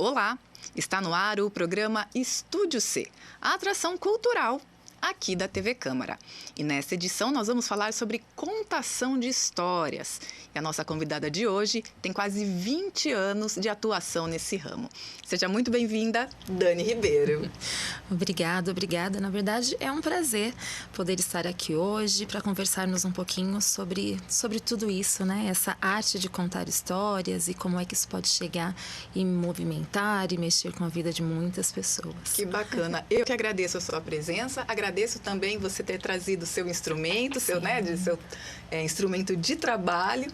Olá! Está no ar o programa Estúdio C, a atração cultural aqui da TV Câmara. E nessa edição nós vamos falar sobre contação de histórias. E a nossa convidada de hoje tem quase 20 anos de atuação nesse ramo. Seja muito bem-vinda, Dani Ribeiro. Obrigada. Na verdade, é um prazer poder estar aqui hoje para conversarmos um pouquinho sobre tudo isso, né? Essa arte de contar histórias e como é que isso pode chegar e movimentar e mexer com a vida de muitas pessoas. Que bacana. Eu que agradeço a sua presença, agradeço também você ter trazido o seu instrumento, seu instrumento de trabalho.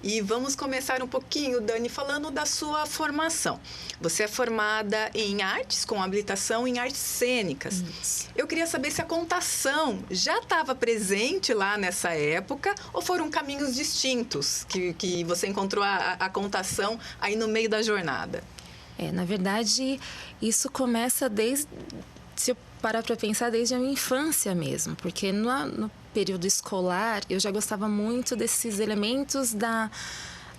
E vamos começar um pouquinho, Dani, falando da sua formação. Você é formada em artes, com habilitação em artes cênicas. Isso. Eu queria saber se a contação já estava presente lá nessa época ou foram caminhos distintos que você encontrou a contação aí no meio da jornada? Na verdade, isso começa se eu parar para pensar, desde a minha infância mesmo, porque no período escolar eu já gostava muito desses elementos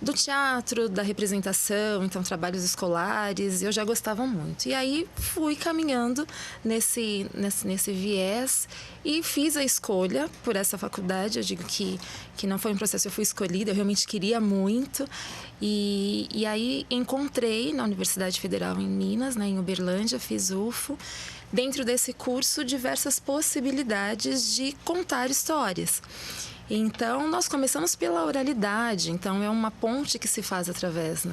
do teatro, da representação, então trabalhos escolares, eu já gostava muito. E aí fui caminhando nesse viés e fiz a escolha por essa faculdade. Eu digo que não foi um processo, eu fui escolhida, eu realmente queria muito. E aí encontrei na Universidade Federal em Minas, em Uberlândia, fiz UFO. Dentro desse curso, diversas possibilidades de contar histórias. Então, nós começamos pela oralidade. Então, é uma ponte que se faz através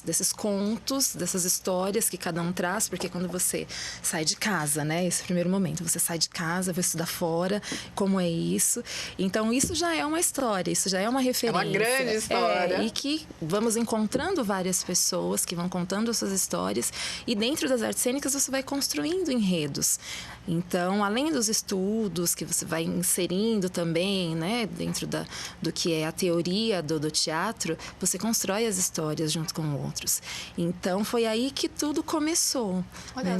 desses contos, dessas histórias que cada um traz. Porque quando você sai de casa, esse primeiro momento, você sai de casa, vai estudar fora, como é isso. Então, isso já é uma história, isso já é uma referência. É uma grande história. E que vamos encontrando várias pessoas que vão contando as suas histórias. E dentro das artes cênicas, você vai construindo enredos. Então, além dos estudos que você vai inserindo também, dentro do que é a teoria do teatro, você constrói as histórias junto com outros. Então, foi aí que tudo começou,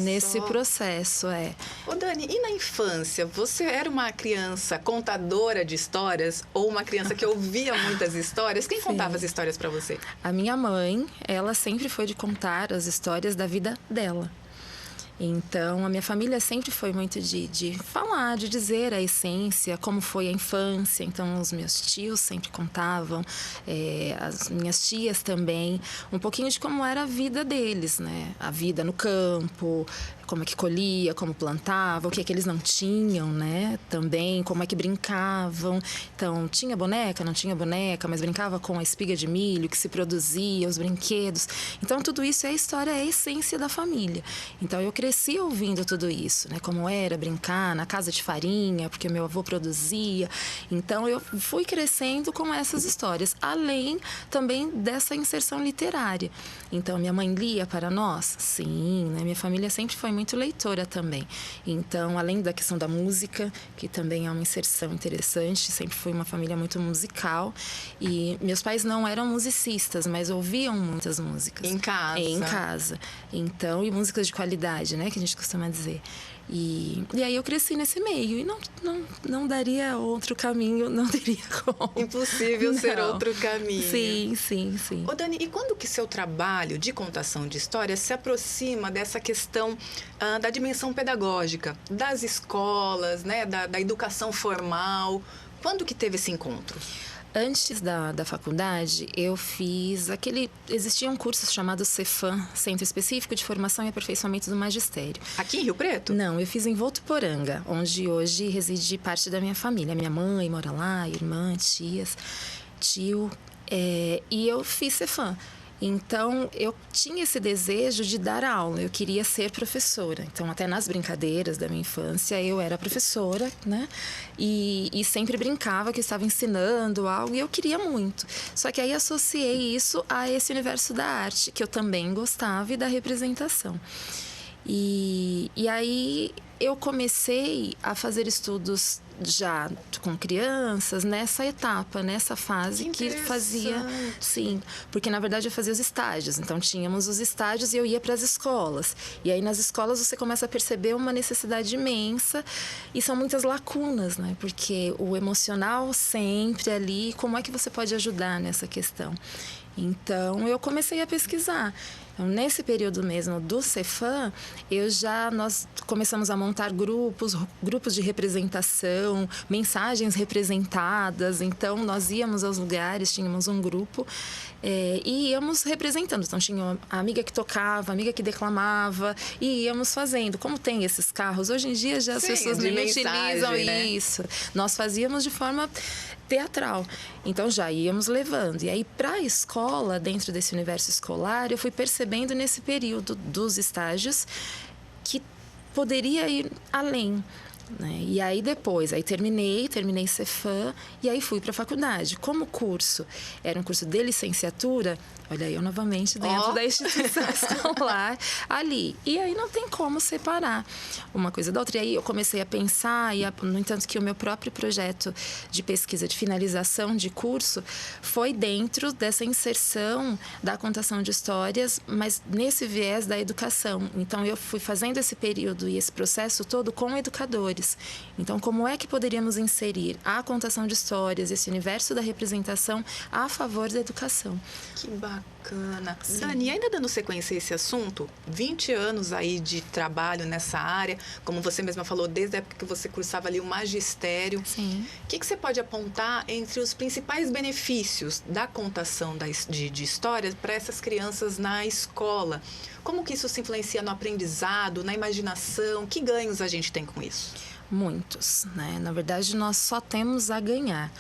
nesse processo. Ô Dani, e na infância, você era uma criança contadora de histórias ou uma criança que ouvia muitas histórias? Quem contava as histórias para você? A minha mãe, ela sempre foi de contar as histórias da vida dela. Então, a minha família sempre foi muito de falar, de dizer a essência, como foi a infância. Então, os meus tios sempre contavam, as minhas tias também, um pouquinho de como era a vida deles, A vida no campo, como é que colhia, como plantava, o que é que eles não tinham, também, como é que brincavam. Então, tinha boneca, não tinha boneca, mas brincava com a espiga de milho que se produzia, os brinquedos. Então, tudo isso é a história, é a essência da família. Então, eu cresci ouvindo tudo isso, como era brincar na casa de farinha, porque meu avô produzia. Então, eu fui crescendo com essas histórias, além também dessa inserção literária. Então, minha mãe lia para nós? Sim, minha família sempre foi muito leitora também. Então, além da questão da música, que também é uma inserção interessante, sempre fui uma família muito musical. E meus pais não eram musicistas, mas ouviam muitas músicas. Em casa? Em casa. Então, e músicas de qualidade, que a gente costuma dizer. E aí eu cresci nesse meio e não daria outro caminho, não teria como. Impossível ser outro caminho. Sim. Ô Dani, e quando que seu trabalho de contação de histórias se aproxima dessa questão da dimensão pedagógica, das escolas, da educação formal? Quando que teve esse encontro? Antes da faculdade, eu fiz existia um curso chamado Cefam, Centro Específico de Formação e Aperfeiçoamento do Magistério. Aqui em Rio Preto? Não, eu fiz em Votuporanga, onde hoje reside parte da minha família. Minha mãe mora lá, irmã, tias, tio, e eu fiz Cefam. Então, eu tinha esse desejo de dar aula, eu queria ser professora. Então, até nas brincadeiras da minha infância, eu era professora, E sempre brincava que estava ensinando algo e eu queria muito. Só que aí associei isso a esse universo da arte, que eu também gostava, e da representação. E aí eu comecei a fazer estudos já com crianças nessa etapa, nessa fase que fazia... Sim, porque na verdade eu fazia os estágios. Então tínhamos os estágios e eu ia para as escolas. E aí nas escolas você começa a perceber uma necessidade imensa e são muitas lacunas, Porque o emocional sempre ali, como é que você pode ajudar nessa questão? Então eu comecei a pesquisar. Então, nesse período mesmo do Cefam, nós começamos a montar grupos de representação, mensagens representadas. Então, nós íamos aos lugares, tínhamos um grupo e íamos representando. Então, tinha a amiga que tocava, a amiga que declamava, e íamos fazendo. Como tem esses carros, hoje em dia já as pessoas nem utilizam, né? Isso. Nós fazíamos de forma teatral. Então, já íamos levando. E aí, para a escola, dentro desse universo escolar, eu fui percebendo nesse período dos estágios que poderia ir além, né? E aí depois, terminei Cefam e aí fui para a faculdade. Como o curso era um curso de licenciatura, olha eu novamente dentro da instituição escolar ali. E aí não tem como separar uma coisa da outra. E aí eu comecei a pensar, no entanto que o meu próprio projeto de pesquisa de finalização de curso foi dentro dessa inserção da contação de histórias, mas nesse viés da educação. Então eu fui fazendo esse período e esse processo todo com educadores. Então, como é que poderíamos inserir a contação de histórias, esse universo da representação a favor da educação? Que bacana. Sim. Dani, ainda dando sequência a esse assunto, 20 anos aí de trabalho nessa área, como você mesma falou, desde a época que você cursava ali o magistério. Sim. O que você pode apontar entre os principais benefícios da contação de histórias para essas crianças na escola? Como que isso se influencia no aprendizado, na imaginação? Que ganhos a gente tem com isso? Muitos, né? Na verdade, nós só temos a ganhar.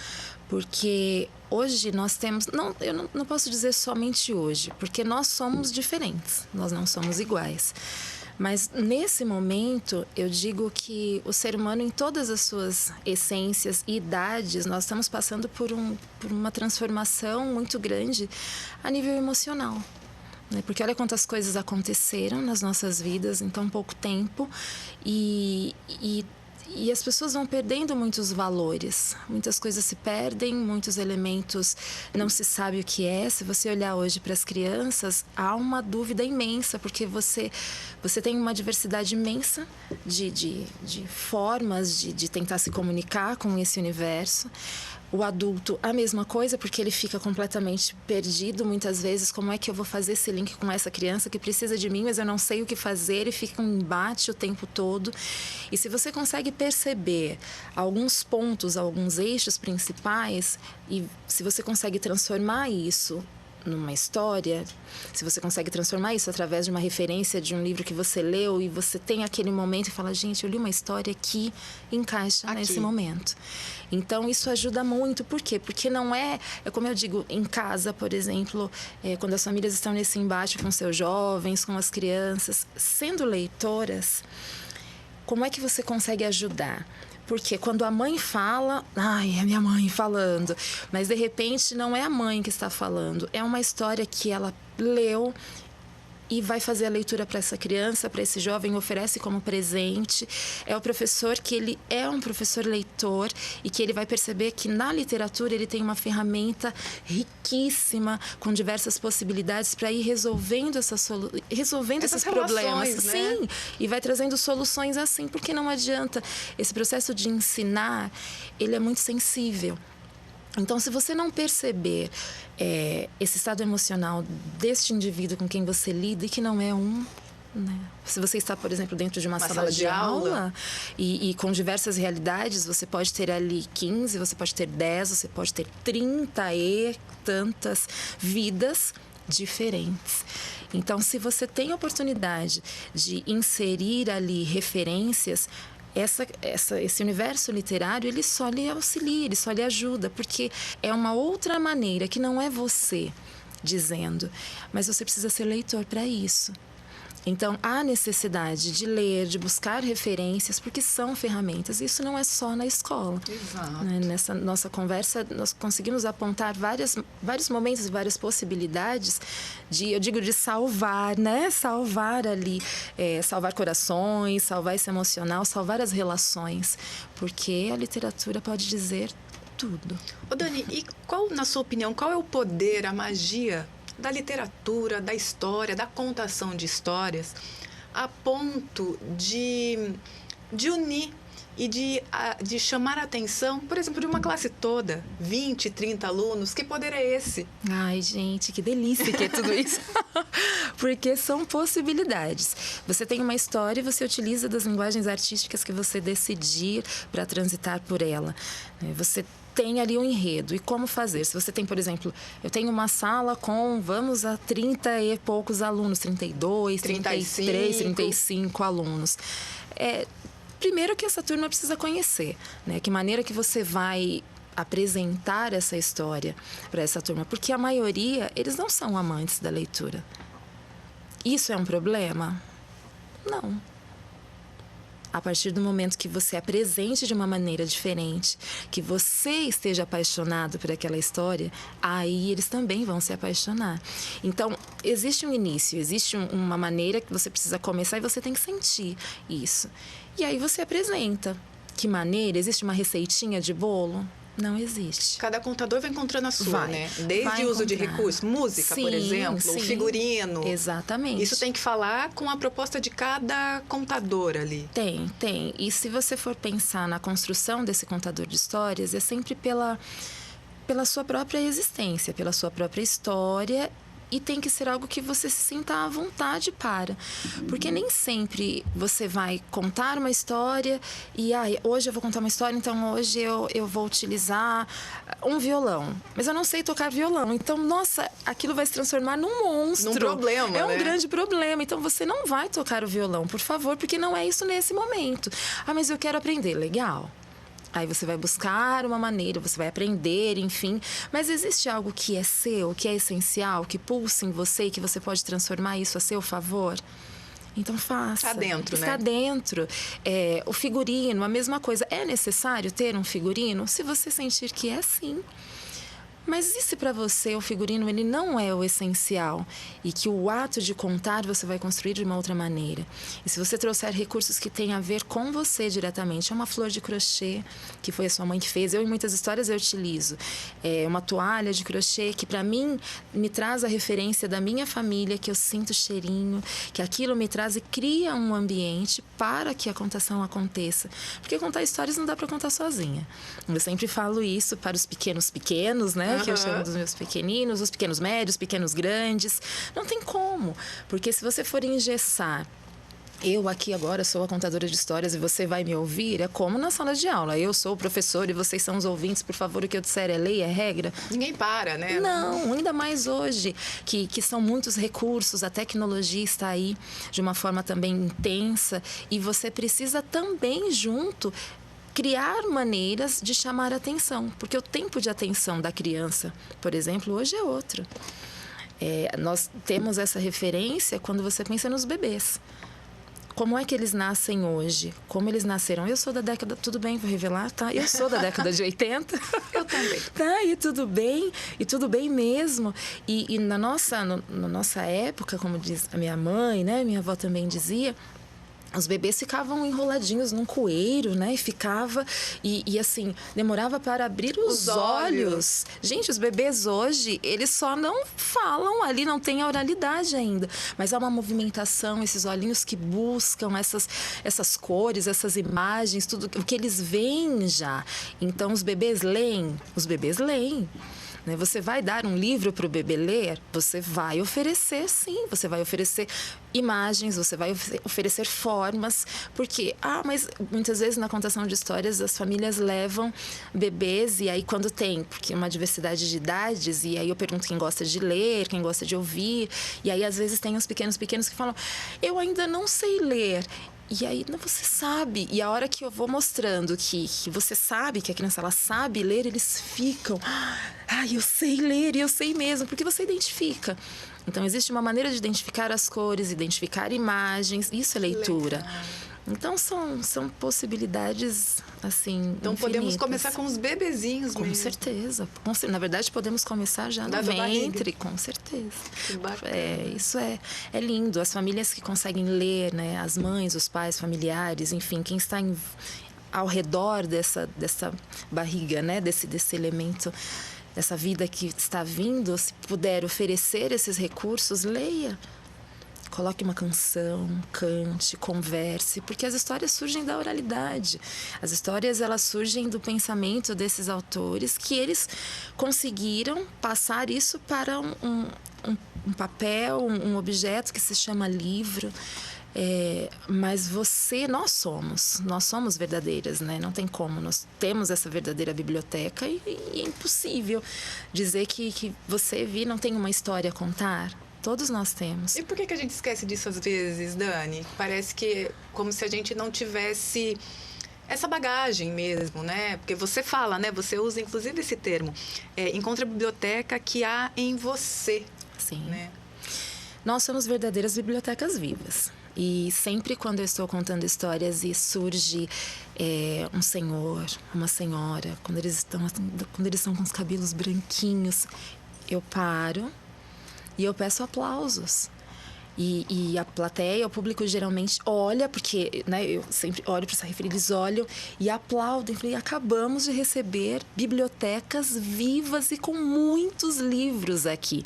Porque hoje nós temos... eu não posso dizer somente hoje, porque nós somos diferentes, nós não somos iguais. Mas nesse momento, eu digo que o ser humano, em todas as suas essências e idades, nós estamos passando por uma transformação muito grande a nível emocional. Porque olha quantas coisas aconteceram nas nossas vidas em tão pouco tempo e as pessoas vão perdendo muitos valores, muitas coisas se perdem, muitos elementos não se sabe o que é. Se você olhar hoje para as crianças, há uma dúvida imensa, porque você tem uma diversidade imensa de formas de tentar se comunicar com esse universo. O adulto, a mesma coisa, porque ele fica completamente perdido muitas vezes. Como é que eu vou fazer esse link com essa criança que precisa de mim, mas eu não sei o que fazer, e fica um embate o tempo todo. E se você consegue perceber alguns pontos, alguns eixos principais, e se você consegue transformar isso numa história, se você consegue transformar isso através de uma referência de um livro que você leu e você tem aquele momento e fala, gente, eu li uma história que encaixa nesse momento. Então, isso ajuda muito. Por quê? Porque não é como eu digo, em casa, por exemplo, quando as famílias estão nesse embate com seus jovens, com as crianças, sendo leitoras, como é que você consegue ajudar? Porque quando a mãe fala, é minha mãe falando, mas de repente não é a mãe que está falando, é uma história que ela leu e vai fazer a leitura para essa criança, para esse jovem, oferece como presente. É o professor que ele é um professor leitor e que ele vai perceber que na literatura ele tem uma ferramenta riquíssima, com diversas possibilidades para ir resolvendo esses problemas. Né? Sim, e vai trazendo soluções assim, porque não adianta. Esse processo de ensinar, ele é muito sensível. Então, se você não perceber esse estado emocional deste indivíduo com quem você lida, e que não é né? Se você está, por exemplo, dentro de uma sala de aula e com diversas realidades, você pode ter ali 15, você pode ter 10, você pode ter 30 e tantas vidas diferentes. Então, se você tem a oportunidade de inserir ali referências, esse universo literário, ele só lhe auxilia, ele só lhe ajuda, porque é uma outra maneira que não é você dizendo, mas você precisa ser leitor para isso. Então, há necessidade de ler, de buscar referências, porque são ferramentas. Isso não é só na escola. Exato. Nessa nossa conversa, nós conseguimos apontar vários momentos e várias possibilidades de salvar, né? Salvar ali, salvar corações, salvar esse emocional, salvar as relações. Porque a literatura pode dizer tudo. Ô Dani, e na sua opinião, qual é o poder, a magia da literatura, da história, da contação de histórias, a ponto de unir e de chamar a atenção, por exemplo, de uma classe toda, 20, 30 alunos. Que poder é esse? Ai, gente, que delícia que é tudo isso. Porque são possibilidades. Você tem uma história e você utiliza das linguagens artísticas que você decidir para transitar por ela. Você tem ali um enredo. E como fazer? Se você tem, por exemplo, eu tenho uma sala com, vamos a 30 e poucos alunos, 32, 33, 35 alunos. Primeiro que essa turma precisa conhecer, né? Que maneira que você vai apresentar essa história para essa turma? Porque a maioria, eles não são amantes da leitura. Isso é um problema? Não. A partir do momento que você apresente de uma maneira diferente, que você esteja apaixonado por aquela história, aí eles também vão se apaixonar. Então, existe um início, existe uma maneira que você precisa começar e você tem que sentir isso. E aí você apresenta. Que maneira? Existe uma receitinha de bolo? Não existe. Cada contador vai encontrando a sua, né? Desde o uso de recursos, música, sim, por exemplo, sim. o figurino. Exatamente. Isso tem que falar com a proposta de cada contador ali. Tem. E se você for pensar na construção desse contador de histórias, é sempre pela sua própria existência, pela sua própria história. E tem que ser algo que você se sinta à vontade para. Porque nem sempre você vai contar uma história e hoje eu vou contar uma história, então hoje eu vou utilizar um violão. Mas eu não sei tocar violão. Então, nossa, aquilo vai se transformar num monstro. Num problema, É um né? grande problema. Então, você não vai tocar o violão, por favor, porque não é isso nesse momento. Mas eu quero aprender. Legal. Aí você vai buscar uma maneira, você vai aprender, enfim. Mas existe algo que é seu, que é essencial, que pulsa em você e que você pode transformar isso a seu favor? Então faça. Está dentro, né? Está dentro. O figurino, a mesma coisa. É necessário ter um figurino? Se você sentir que é, sim. Mas e se para você o figurino ele não é o essencial e que o ato de contar você vai construir de uma outra maneira? E se você trouxer recursos que têm a ver com você diretamente, é uma flor de crochê que foi a sua mãe que fez. Eu em muitas histórias eu utilizo uma toalha de crochê que para mim me traz a referência da minha família, que eu sinto cheirinho, que aquilo me traz e cria um ambiente para que a contação aconteça. Porque contar histórias não dá para contar sozinha. Eu sempre falo isso para os pequenos, né? Que eu chamo dos meus pequeninos, os pequenos médios, pequenos grandes. Não tem como, porque se você for engessar, eu aqui agora sou a contadora de histórias e você vai me ouvir, é como na sala de aula. Eu sou o professor e vocês são os ouvintes, por favor, o que eu disser é lei, é regra. Ninguém para, né? Não, ainda mais hoje, que são muitos recursos, a tecnologia está aí de uma forma também intensa e você precisa também junto criar maneiras de chamar a atenção, porque o tempo de atenção da criança, por exemplo, hoje é outro. Nós temos essa referência quando você pensa nos bebês. Como é que eles nascem hoje? Como eles nasceram? Eu sou da década... Tudo bem, vou revelar, tá? Eu sou da década de 80. Eu também. Tá, e tudo bem mesmo. E na nossa época, como diz a minha mãe, né? Minha avó também dizia... Os bebês ficavam enroladinhos num coeiro, né? E ficava... E assim, demorava para abrir os olhos. Gente, os bebês hoje, eles só não falam ali, não tem a oralidade ainda. Mas há uma movimentação, esses olhinhos que buscam essas cores, essas imagens, tudo o que eles veem já. Então, os bebês leem. Você vai dar um livro para o bebê ler? Você vai oferecer, sim. Você vai oferecer imagens, você vai oferecer formas. Porque, mas muitas vezes na contação de histórias as famílias levam bebês e aí quando tem, porque é uma diversidade de idades, e aí eu pergunto quem gosta de ler, quem gosta de ouvir. E aí às vezes tem os pequenos que falam, eu ainda não sei ler. E aí, você sabe. E a hora que eu vou mostrando que você sabe, que a criança ela sabe ler, eles ficam... eu sei ler e eu sei mesmo, porque você identifica. Então, existe uma maneira de identificar as cores, identificar imagens. Isso é leitura. Legal. Então, são possibilidades, assim, Então, infinitas. podemos começar com os bebezinhos mesmo. Com certeza. Na verdade, podemos começar já no ventre, com certeza. Que bacana. Isso é lindo. As famílias que conseguem ler, né? As mães, os pais, familiares, enfim, quem está ao redor dessa barriga, né? Desse elemento, dessa vida que está vindo, se puder oferecer esses recursos, leia. coloque uma canção, cante, converse, porque as histórias surgem da oralidade. As histórias, elas surgem do pensamento desses autores, que eles conseguiram passar isso para um papel, um objeto que se chama livro. Mas nós somos verdadeiras, né? Não tem como, nós temos essa verdadeira biblioteca e é impossível dizer que você não tem uma história a contar. Todos nós temos. E por que a gente esquece disso às vezes, Dani? Parece que como se a gente não tivesse essa bagagem mesmo, né? Porque você fala, né? Você usa inclusive esse termo. Encontra a biblioteca que há em você. Sim. Né? Nós somos verdadeiras bibliotecas vivas. E sempre quando eu estou contando histórias e surge um senhor, uma senhora, quando eles estão com os cabelos branquinhos, eu paro e eu peço aplausos. E a plateia, o público geralmente olha, porque, né, eu sempre olho para essa referida, eles olham e aplaudem. Falei, acabamos de receber bibliotecas vivas e com muitos livros aqui.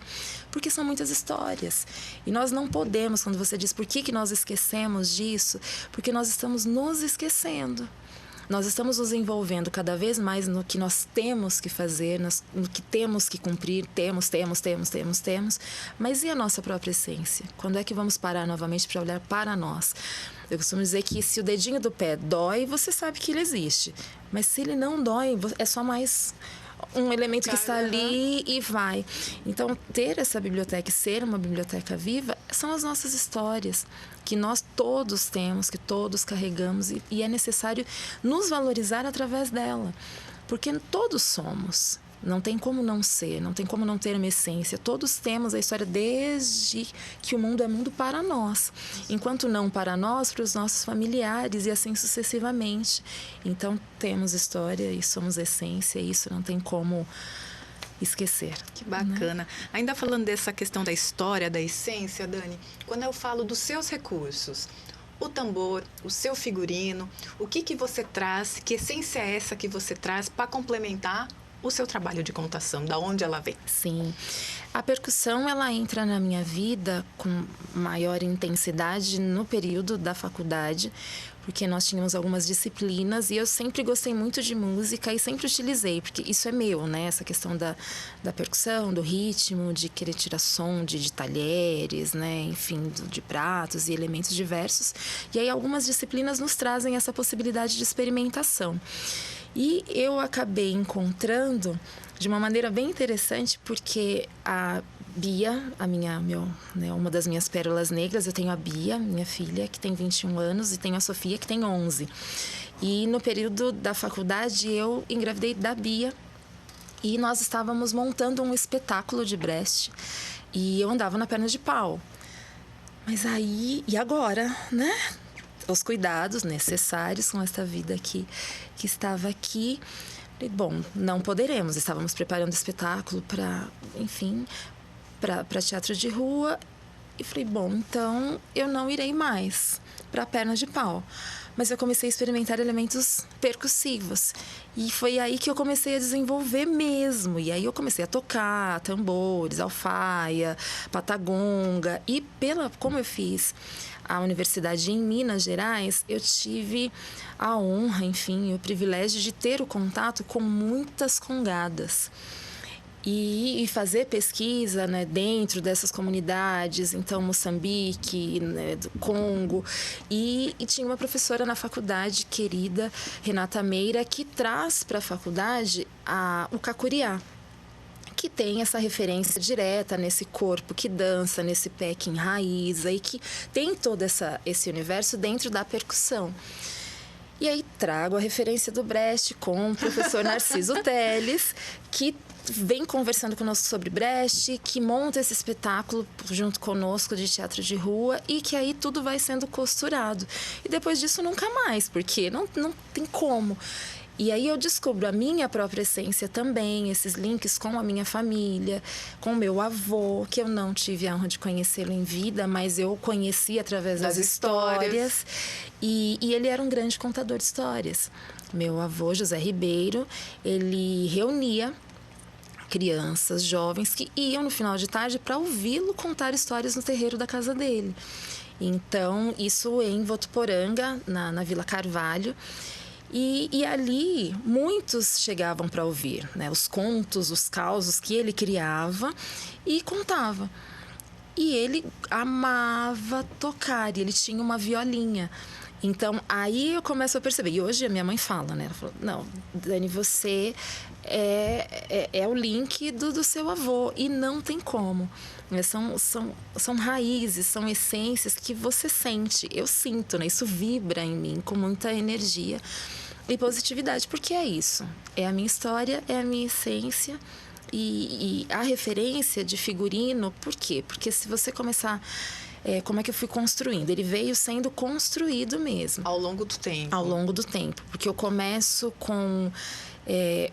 Porque são muitas histórias. E nós não podemos, quando você diz por que nós esquecemos disso, porque nós estamos nos esquecendo. Nós estamos nos envolvendo cada vez mais no que nós temos que fazer, no que temos que cumprir, temos. Mas e a nossa própria essência? Quando é que vamos parar novamente para olhar para nós? Eu costumo dizer que se o dedinho do pé dói, você sabe que ele existe. Mas se ele não dói, é só mais um elemento que está ali e vai. Então, ter essa biblioteca e ser uma biblioteca viva são as nossas histórias, que nós todos temos, que todos carregamos, e é necessário nos valorizar através dela. Porque todos somos. Não tem como não ser, não tem como não ter uma essência. Todos temos a história desde que o mundo é mundo para nós. Enquanto não para nós, para os nossos familiares e assim sucessivamente. Então, temos história e somos essência, e isso não tem como esquecer. Que bacana. Né? Ainda falando dessa questão da história, da essência, Dani, quando eu falo dos seus recursos, o tambor, o seu figurino, o que você traz, que essência é essa que você traz para complementar o seu trabalho de contação, da onde ela vem? Sim. A percussão, ela entra na minha vida com maior intensidade no período da faculdade, porque nós tínhamos algumas disciplinas e eu sempre gostei muito de música e sempre utilizei, porque isso é meu, né? Essa questão da percussão, do ritmo, de querer tirar som de talheres, né? Enfim, de pratos e elementos diversos. E aí algumas disciplinas nos trazem essa possibilidade de experimentação. E eu acabei encontrando de uma maneira bem interessante, porque a Bia, uma das minhas pérolas negras, eu tenho a Bia, minha filha, que tem 21 anos, e tenho a Sofia, que tem 11. E no período da faculdade eu engravidei da Bia e nós estávamos montando um espetáculo de Brecht e eu andava na perna de pau. Mas aí, e agora, né? Os cuidados necessários com esta vida que estava aqui. E, bom, não poderemos. Estávamos preparando o espetáculo para teatro de rua. E falei, bom, então eu não irei mais para perna de pau. Mas eu comecei a experimentar elementos percussivos. E foi aí que eu comecei a desenvolver mesmo. E aí eu comecei a tocar tambores, alfaia, patagonga. E como eu fiz a universidade em Minas Gerais, eu tive a honra, o privilégio de ter o contato com muitas congadas. E fazer pesquisa, né, dentro dessas comunidades, então Moçambique, né, do Congo. E tinha uma professora na faculdade, querida, Renata Meira, que traz para a faculdade o cacuriá, que tem essa referência direta nesse corpo que dança, nesse pé que enraiza e que tem todo esse universo dentro da percussão. E aí trago a referência do Brecht com o professor Narciso Teles, que vem conversando conosco sobre Brecht, que monta esse espetáculo junto conosco de teatro de rua e que aí tudo vai sendo costurado. E depois disso nunca mais, porque não tem como. E aí eu descubro a minha própria essência também, esses links com a minha família, com o meu avô, que eu não tive a honra de conhecê-lo em vida, mas eu conheci através das histórias. E ele era um grande contador de histórias. Meu avô, José Ribeiro, ele reunia crianças, jovens que iam no final de tarde para ouvi-lo contar histórias no terreiro da casa dele. Então, isso em Votuporanga, na Vila Carvalho. E ali, muitos chegavam para ouvir, né? Os contos, os causos que ele criava e contava. E ele amava tocar, e ele tinha uma violinha. Então, aí eu começo a perceber. E hoje a minha mãe fala, né? Ela falou, não, Dani, você é o link do seu avô. E não tem como. São raízes, são essências que você sente. Eu sinto, né? Isso vibra em mim com muita energia e positividade. Porque é isso. É a minha história, é a minha essência. E a referência de figurino, por quê? Porque se você começar... como é que eu fui construindo? Ele veio sendo construído mesmo. Ao longo do tempo. Ao longo do tempo. Porque eu começo com...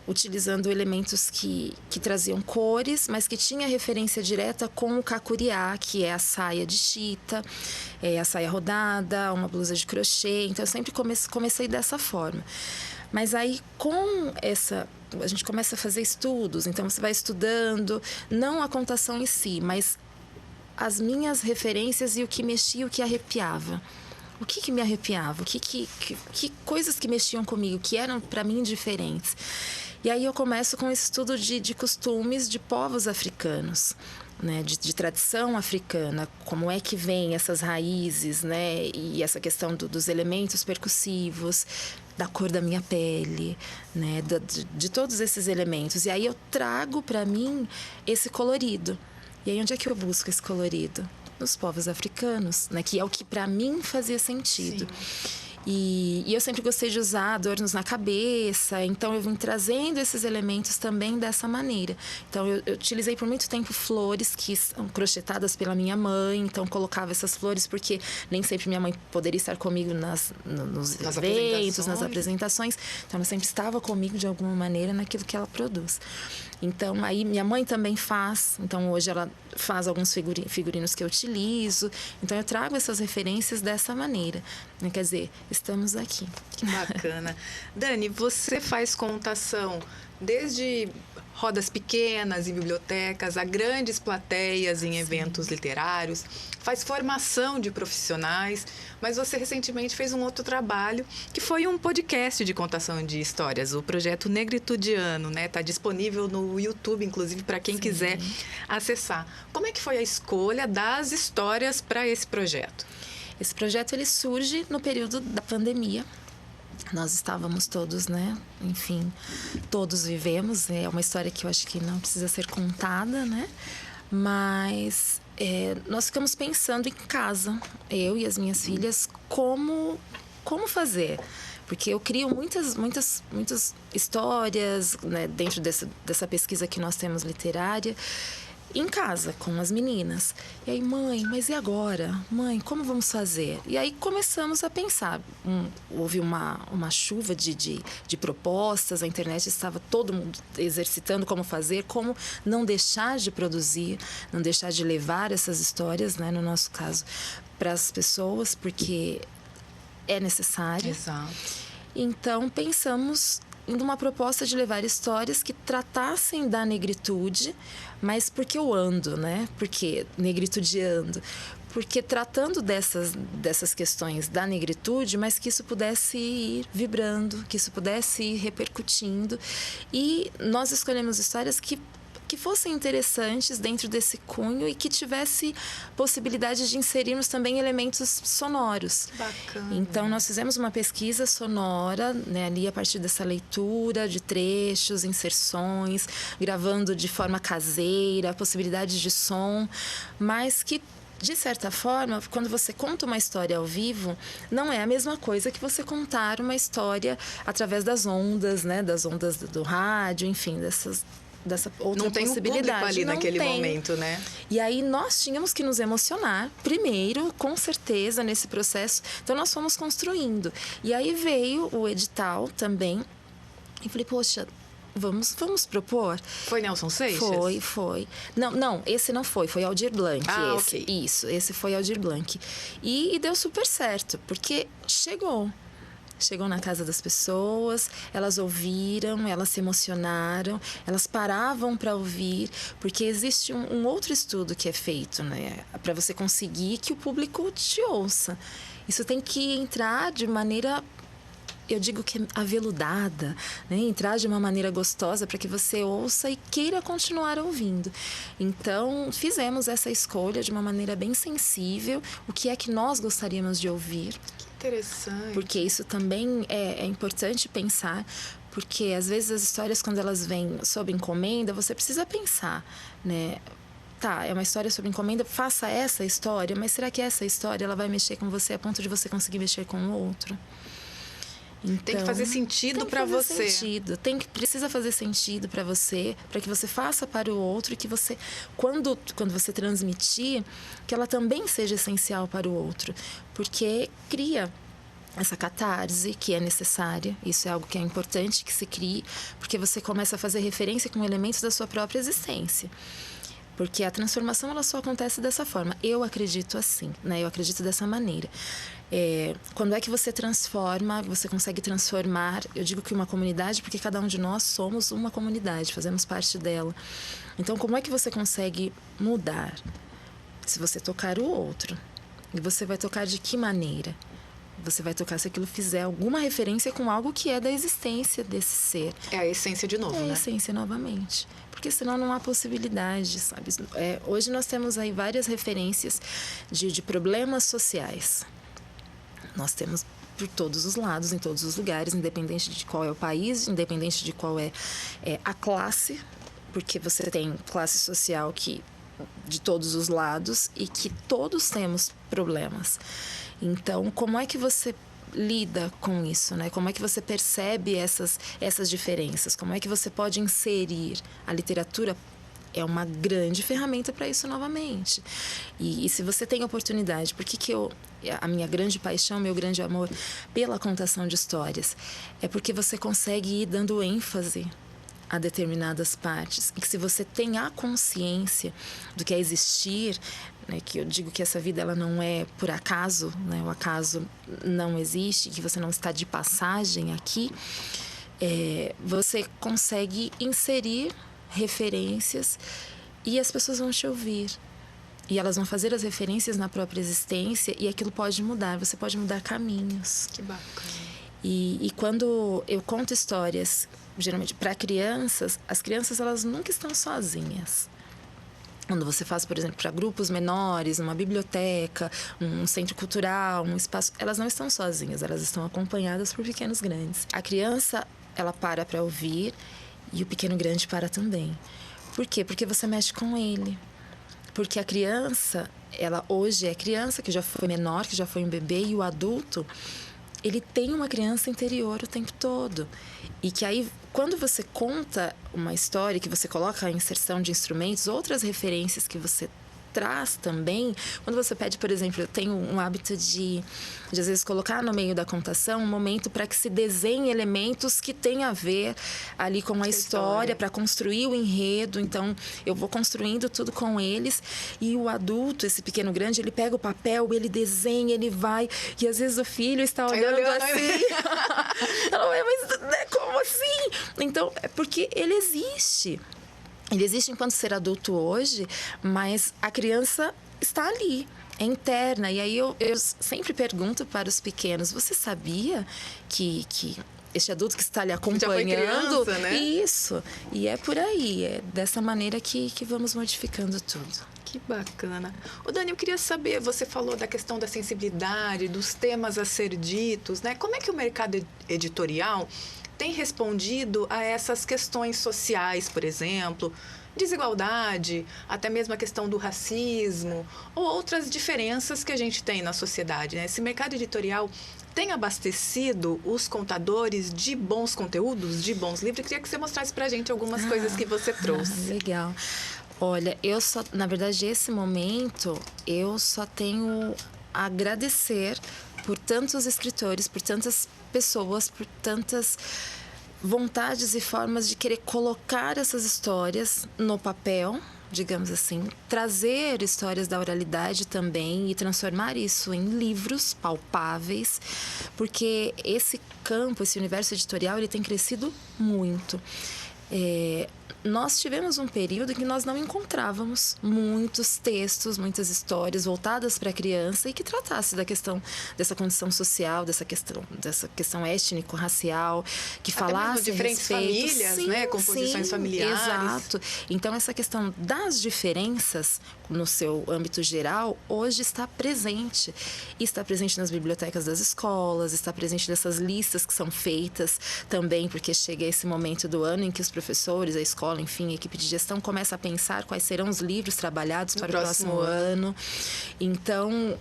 utilizando elementos que traziam cores, mas que tinha referência direta com o cacuriá, que é a saia de chita, a saia rodada, uma blusa de crochê. Então, eu sempre comecei dessa forma. Mas aí, com essa... A gente começa a fazer estudos, então você vai estudando, não a contação em si, mas as minhas referências e o que mexia, o que arrepiava. O que me arrepiava? Que coisas que mexiam comigo, que eram para mim diferentes. E aí eu começo com esse estudo de costumes de povos africanos, né? De tradição africana, como é que vem essas raízes, né? E essa questão dos elementos percussivos, da cor da minha pele, né? De todos esses elementos. E aí eu trago para mim esse colorido. E aí onde é que eu busco esse colorido? Nos povos africanos, né? Que é o que para mim fazia sentido. E eu sempre gostei de usar adornos na cabeça, então eu vim trazendo esses elementos também dessa maneira. Então eu utilizei por muito tempo flores que são crochetadas pela minha mãe, então colocava essas flores porque nem sempre minha mãe poderia estar comigo nos eventos, nas apresentações, então ela sempre estava comigo de alguma maneira naquilo que ela produz. Então, aí minha mãe também faz. Então, hoje ela faz alguns figurinos que eu utilizo. Então, eu trago essas referências dessa maneira. Quer dizer, estamos aqui. Que bacana. Dani, você faz contação desde rodas pequenas em bibliotecas a grandes plateias em eventos literários, faz formação de profissionais, mas você recentemente fez um outro trabalho que foi um podcast de contação de histórias, o projeto Negritudiano, né? Está disponível no YouTube, inclusive, para quem quiser acessar. Como é que foi a escolha das histórias para esse projeto? Esse projeto ele surge no período da pandemia. Nós estávamos todos, né? Enfim, todos vivemos. É uma história que eu acho que não precisa ser contada, né? Mas nós ficamos pensando em casa, eu e as minhas filhas, como fazer. Porque eu crio muitas histórias, né, dentro dessa pesquisa que nós temos literária, em casa, com as meninas. E aí, mãe, mas e agora? Mãe, como vamos fazer? E aí começamos a pensar. Houve uma chuva de propostas, a internet estava todo mundo exercitando como fazer, como não deixar de produzir, não deixar de levar essas histórias, né, no nosso caso, para as pessoas, porque é necessário. Exato. Então, pensamos em uma proposta de levar histórias que tratassem da negritude, mas porque eu ando, né? Porque negritudiando. Porque tratando dessas questões da negritude, mas que isso pudesse ir vibrando, que isso pudesse ir repercutindo. E nós escolhemos histórias que fossem interessantes dentro desse cunho e que tivesse possibilidade de inserirmos também elementos sonoros. Bacana. Então, nós fizemos uma pesquisa sonora, né, ali a partir dessa leitura de trechos, inserções, gravando de forma caseira, possibilidade de som, mas que, de certa forma, quando você conta uma história ao vivo, não é a mesma coisa que você contar uma história através das ondas, né, das ondas do rádio, enfim, dessa outra não tem possibilidade. Um público ali naquele momento, né? E aí nós tínhamos que nos emocionar primeiro, com certeza, nesse processo. Então nós fomos construindo. E aí veio o edital também. E falei, poxa, vamos propor. Foi Nelson Seixas? Foi. Não, esse não foi Aldir Blanc. Ok. Isso, esse foi Aldir Blanc. E deu super certo, porque chegou. chegou na casa das pessoas, elas ouviram, elas se emocionaram, elas paravam para ouvir, porque existe um outro estudo que é feito, né, para você conseguir que o público te ouça. Isso tem que entrar de maneira, eu digo que aveludada, né? Entrar de uma maneira gostosa para que você ouça e queira continuar ouvindo. Então, fizemos essa escolha de uma maneira bem sensível, o que é que nós gostaríamos de ouvir. Que interessante. Porque isso também é importante pensar, porque às vezes as histórias, quando elas vêm sob encomenda, você precisa pensar, né? Tá, é uma história sobre encomenda, faça essa história, mas será que essa história ela vai mexer com você a ponto de você conseguir mexer com o outro? Então, tem que fazer sentido para você. Precisa fazer sentido para você, para que você faça para o outro e que você, quando você transmitir, que ela também seja essencial para o outro, porque cria essa catarse que é necessária. Isso é algo que é importante que se crie, porque você começa a fazer referência com elementos da sua própria existência. Porque a transformação ela só acontece dessa forma. Eu acredito assim, né? Eu acredito dessa maneira. Quando é que você transforma, você consegue transformar, eu digo que uma comunidade, porque cada um de nós somos uma comunidade, fazemos parte dela. Então, como é que você consegue mudar? Se você tocar o outro. E você vai tocar de que maneira? Você vai tocar se aquilo fizer alguma referência com algo que é da existência desse ser. É a essência de novo, né? É a essência novamente. Porque senão não há possibilidade, sabe? Hoje nós temos aí várias referências de problemas sociais. Nós temos por todos os lados, em todos os lugares, independente de qual é o país, independente de qual é a classe, porque você tem classe social de todos os lados e que todos temos problemas. Então, como é que você lida com isso, né? Como é que você percebe essas diferenças? Como é que você pode inserir a literatura? É uma grande ferramenta para isso novamente. E se você tem oportunidade, a minha grande paixão, meu grande amor pela contação de histórias, é porque você consegue ir dando ênfase a determinadas partes. E que se você tem a consciência do que é existir, né, que eu digo que essa vida ela não é por acaso, né, o acaso não existe, que você não está de passagem aqui, você consegue inserir referências e as pessoas vão te ouvir. E elas vão fazer as referências na própria existência e aquilo pode mudar, você pode mudar caminhos. Que bacana. E quando eu conto histórias, geralmente para crianças, as crianças elas nunca estão sozinhas. Quando você faz, por exemplo, para grupos menores, uma biblioteca, um centro cultural, um espaço, elas não estão sozinhas, elas estão acompanhadas por pequenos grandes. A criança, ela para ouvir e o pequeno grande para também. Por quê? Porque você mexe com ele. Porque a criança, ela hoje é criança, que já foi menor, que já foi um bebê, e o adulto, ele tem uma criança interior o tempo todo. E que aí, quando você conta uma história, que você coloca a inserção de instrumentos, outras referências que você traz também, quando você pede, por exemplo, eu tenho um hábito de às vezes colocar no meio da contação um momento para que se desenhe elementos que têm a ver ali com a história, para construir o enredo. Então eu vou construindo tudo com eles, e o adulto, esse pequeno grande, ele pega o papel, ele desenha, ele vai, e às vezes o filho está olhando assim ela vai, mas né, como assim? Então é porque ele existe. Ele existe enquanto ser adulto hoje, mas a criança está ali, é interna. E aí eu sempre pergunto para os pequenos, você sabia que este adulto que está ali acompanhando... Já foi criança, né? Isso. E é por aí, é dessa maneira que vamos modificando tudo. Que bacana. Ô Dani, eu queria saber, você falou da questão da sensibilidade, dos temas a ser ditos, né? Como é que o mercado editorial tem respondido a essas questões sociais, por exemplo, desigualdade, até mesmo a questão do racismo ou outras diferenças que a gente tem na sociedade, né? Esse mercado editorial tem abastecido os contadores de bons conteúdos, de bons livros? Eu queria que você mostrasse pra gente algumas coisas que você trouxe. Legal. Olha, na verdade, esse momento, eu só tenho a agradecer por tantos escritores, por tantas pessoas, por tantas vontades e formas de querer colocar essas histórias no papel, digamos assim, trazer histórias da oralidade também e transformar isso em livros palpáveis, porque esse campo, esse universo editorial, ele tem crescido muito. Nós tivemos um período em que nós não encontrávamos muitos textos, muitas histórias voltadas para a criança e que tratasse dessa condição social, dessa questão étnico-racial, que até falasse mesmo diferentes a respeito. famílias, Sim, né? Composições sim, familiares. Exato. Então, essa questão das diferenças no seu âmbito geral, hoje está presente. E está presente nas bibliotecas das escolas, está presente nessas listas que são feitas também, porque chega esse momento do ano em que os professores, a escola, enfim, a equipe de gestão começa a pensar quais serão os livros trabalhados para o próximo ano. Então,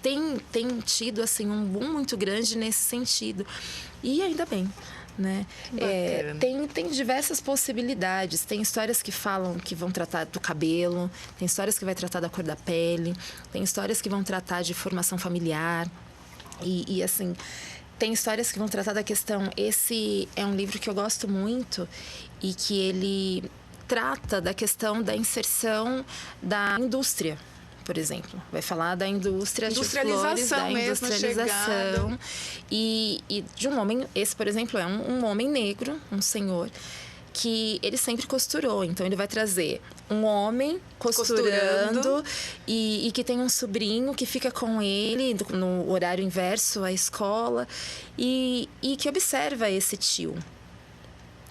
tem tido assim, um boom muito grande nesse sentido. E ainda bem. Né? Tem diversas possibilidades. Tem histórias que falam, que vão tratar do cabelo, tem histórias que vai tratar da cor da pele, tem histórias que vão tratar de formação familiar e assim, tem histórias que vão tratar da questão. Esse é um livro que eu gosto muito e que ele trata da questão da inserção da indústria, por exemplo. Vai falar da indústria de flores, da industrialização. E de um homem, esse, por exemplo, é um homem negro, um senhor, que ele sempre costurou. Então, ele vai trazer um homem costurando. E que tem um sobrinho que fica com ele no horário inverso à escola e que observa esse tio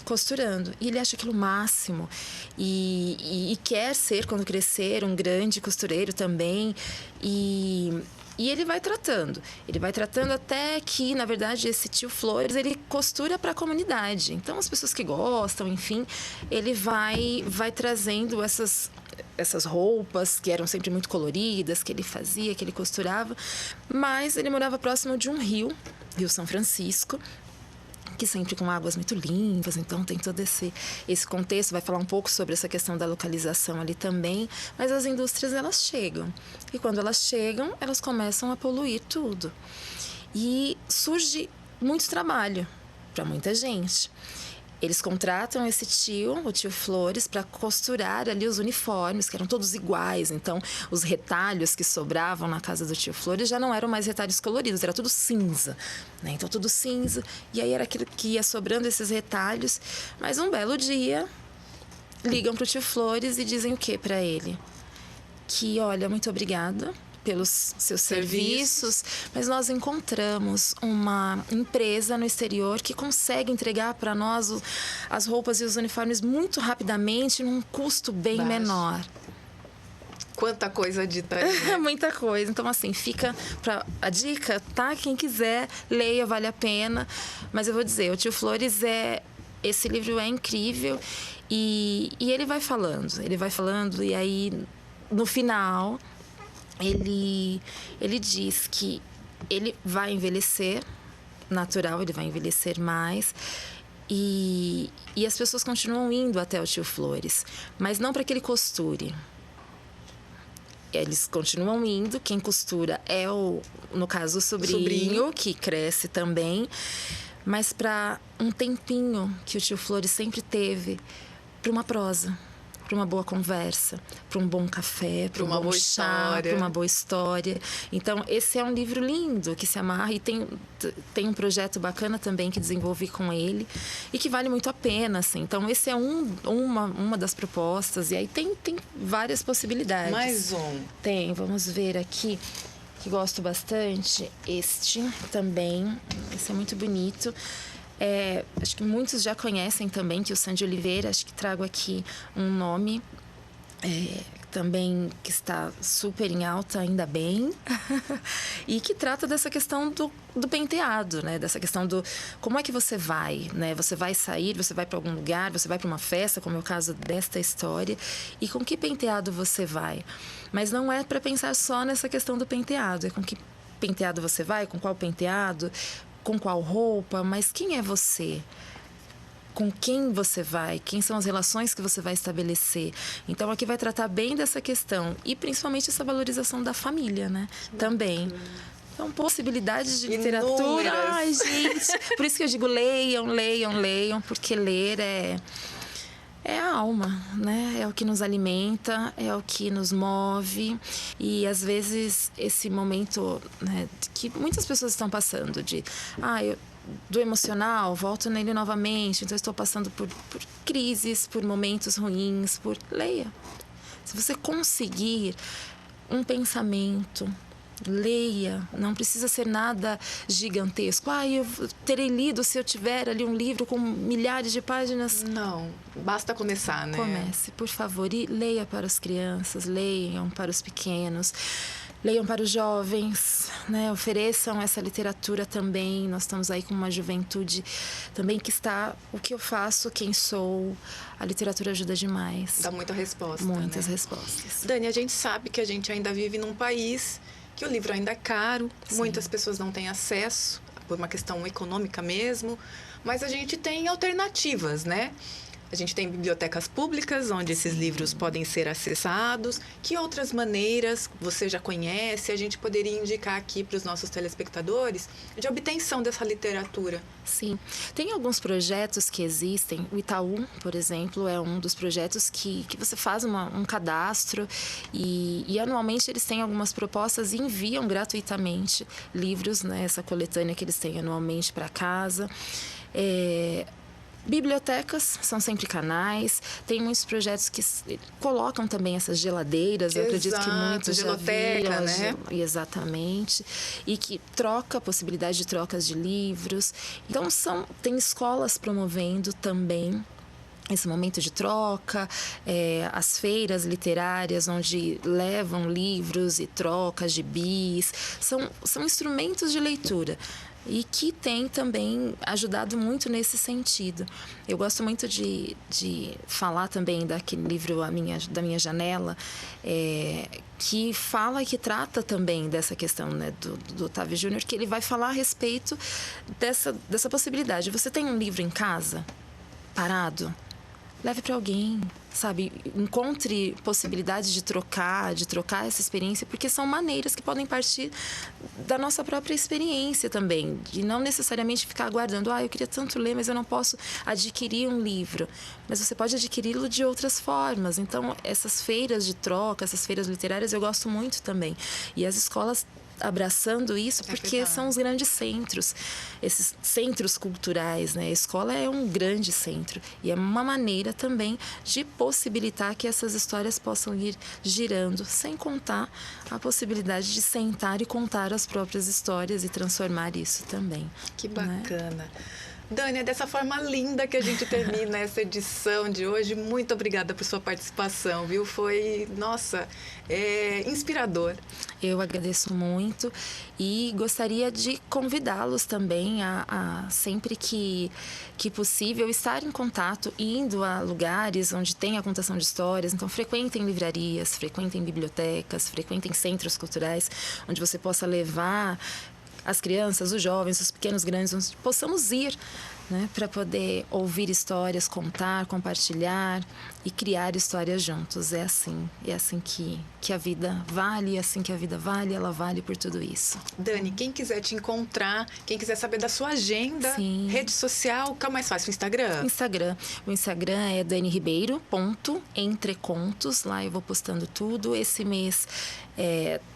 costurando. E ele acha aquilo o máximo. E quer ser, quando crescer, um grande costureiro também. E ele vai tratando. Ele vai tratando até que, na verdade, esse tio Flores, ele costura para a comunidade. Então, as pessoas que gostam, enfim, ele vai trazendo essas roupas que eram sempre muito coloridas, que ele fazia, que ele costurava. Mas ele morava próximo de um Rio São Francisco, que sempre com águas muito limpas, então tem todo esse contexto. Vai falar um pouco sobre essa questão da localização ali também, mas as indústrias, elas chegam. E quando elas chegam, elas começam a poluir tudo. E surge muito trabalho para muita gente. Eles contratam o tio Flores, para costurar ali os uniformes, que eram todos iguais. Então, os retalhos que sobravam na casa do tio Flores já não eram mais retalhos coloridos, era tudo cinza, né? Então, tudo cinza. E aí era aquilo que ia sobrando, esses retalhos. Mas um belo dia, ligam para o tio Flores e dizem o quê para ele? Que, olha, muito obrigada pelos seus serviços, mas nós encontramos uma empresa no exterior que consegue entregar para nós as roupas e os uniformes muito rapidamente, num custo bem menor. Quanta coisa dita aí, né? Muita coisa. Então, assim, fica a dica, tá? Quem quiser, leia, vale a pena. Mas eu vou dizer, o tio Flores esse livro é incrível e ele vai falando e aí, no final, ele diz que ele vai envelhecer natural, ele vai envelhecer mais e as pessoas continuam indo até o tio Flores, mas não para que ele costure. Eles continuam indo, quem costura é no caso, o sobrinho, que cresce também, mas para um tempinho que o tio Flores sempre teve para uma prosa, para uma boa conversa, para um bom café, para um bom chá, para uma boa história. Então, esse é um livro lindo que se amarra e tem um projeto bacana também que desenvolvi com ele e que vale muito a pena, assim. Então, esse é uma das propostas e aí tem várias possibilidades. Mais um. Tem, vamos ver aqui, que gosto bastante. Este também, esse é muito bonito. Acho que muitos já conhecem também, que o Sandy Oliveira, acho que trago aqui um nome também que está super em alta, ainda bem, e que trata dessa questão do penteado, né? Dessa questão do como é que você vai, né? Você vai sair, você vai para algum lugar, você vai para uma festa, como é o caso desta história, e com que penteado você vai. Mas não é para pensar só nessa questão do penteado, é com que penteado você vai, com qual penteado, com qual roupa, mas quem é você? Com quem você vai? Quem são as relações que você vai estabelecer? Então, aqui vai tratar bem dessa questão e principalmente essa valorização da família, né? Também. Então, possibilidades de literatura. Inúmeras. Ai, gente! Por isso que eu digo leiam, leiam, leiam, porque ler é é a alma, né? É o que nos alimenta, é o que nos move. E às vezes esse momento, né, que muitas pessoas estão passando de do emocional, volto nele novamente, então eu estou passando por crises, por momentos ruins, leia. Se você conseguir um pensamento, leia, não precisa ser nada gigantesco. Eu terei lido se eu tiver ali um livro com milhares de páginas. Não, basta começar, né? Comece, por favor, e leia para as crianças, leiam para os pequenos, leiam para os jovens, né? Ofereçam essa literatura também. Nós estamos aí com uma juventude também que está... O que eu faço, quem sou... A literatura ajuda demais. Dá muita resposta, Muitas né? respostas. Dani, a gente sabe que a gente ainda vive num país que o livro ainda é caro. Sim. Muitas pessoas não têm acesso, por uma questão econômica mesmo. Mas a gente tem alternativas, né? A gente tem bibliotecas públicas, onde esses livros podem ser acessados. Que outras maneiras você já conhece? A gente poderia indicar aqui para os nossos telespectadores de obtenção dessa literatura? Sim. Tem alguns projetos que existem. O Itaú, por exemplo, é um dos projetos que você faz um cadastro e anualmente eles têm algumas propostas e enviam gratuitamente livros, né? Essa coletânea que eles têm anualmente para casa. Bibliotecas são sempre canais, tem muitos projetos que colocam também essas geladeiras. Exato, eu acredito que muitos geloteca, já viram, né? Exatamente, e que troca, possibilidade de trocas de livros. Então tem escolas promovendo também esse momento de troca, as feiras literárias onde levam livros e trocas de gibis, são instrumentos de leitura. E que tem também ajudado muito nesse sentido. Eu gosto muito de falar também daquele livro da minha janela, que fala e que trata também dessa questão, né, do Otávio Júnior, que ele vai falar a respeito dessa possibilidade. Você tem um livro em casa, parado? Leve para alguém, sabe? Encontre possibilidades de trocar essa experiência, porque são maneiras que podem partir da nossa própria experiência também, de não necessariamente ficar aguardando, eu queria tanto ler, mas eu não posso adquirir um livro. Mas você pode adquiri-lo de outras formas. Então, essas feiras de troca, essas feiras literárias, eu gosto muito também. E as escolas abraçando isso, porque são os grandes centros, esses centros culturais, né? A escola é um grande centro e é uma maneira também de possibilitar que essas histórias possam ir girando, sem contar a possibilidade de sentar e contar as próprias histórias e transformar isso também. Que bacana! Né? Dani, é dessa forma linda que a gente termina essa edição de hoje. Muito obrigada por sua participação, viu? Foi, inspirador. Eu agradeço muito e gostaria de convidá-los também a sempre que possível, estar em contato, indo a lugares onde tem a contação de histórias. Então, frequentem livrarias, frequentem bibliotecas, frequentem centros culturais, onde você possa levar as crianças, os jovens, os pequenos, grandes, onde possamos ir, né, para poder ouvir histórias, contar, compartilhar e criar histórias juntos. É assim que a vida vale, é assim que a vida vale, ela vale por tudo isso. Dani, quem quiser te encontrar, quem quiser saber da sua agenda, sim, rede social, qual é mais fácil? O Instagram? O Instagram é daniRibeiro.entrecontos, lá eu vou postando tudo. Esse mês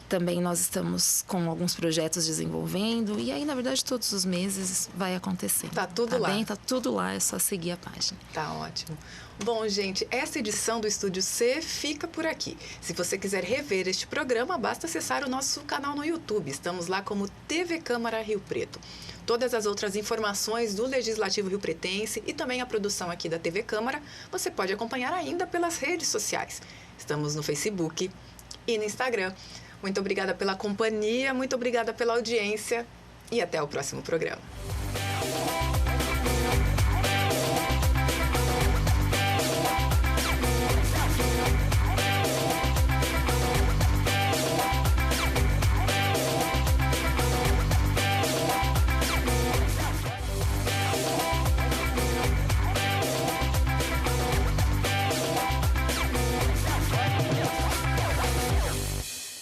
também nós estamos com alguns projetos desenvolvendo e aí, na verdade, todos os meses vai acontecer. Tá tudo lá. Tá tudo lá, é só seguir a página. Tá ótimo. Bom, gente, essa edição do Estúdio C fica por aqui. Se você quiser rever este programa, basta acessar o nosso canal no YouTube. Estamos lá como TV Câmara Rio Preto. Todas as outras informações do Legislativo Rio-Pretense e também a produção aqui da TV Câmara, você pode acompanhar ainda pelas redes sociais. Estamos no Facebook e no Instagram. Muito obrigada pela companhia, muito obrigada pela audiência e até o próximo programa.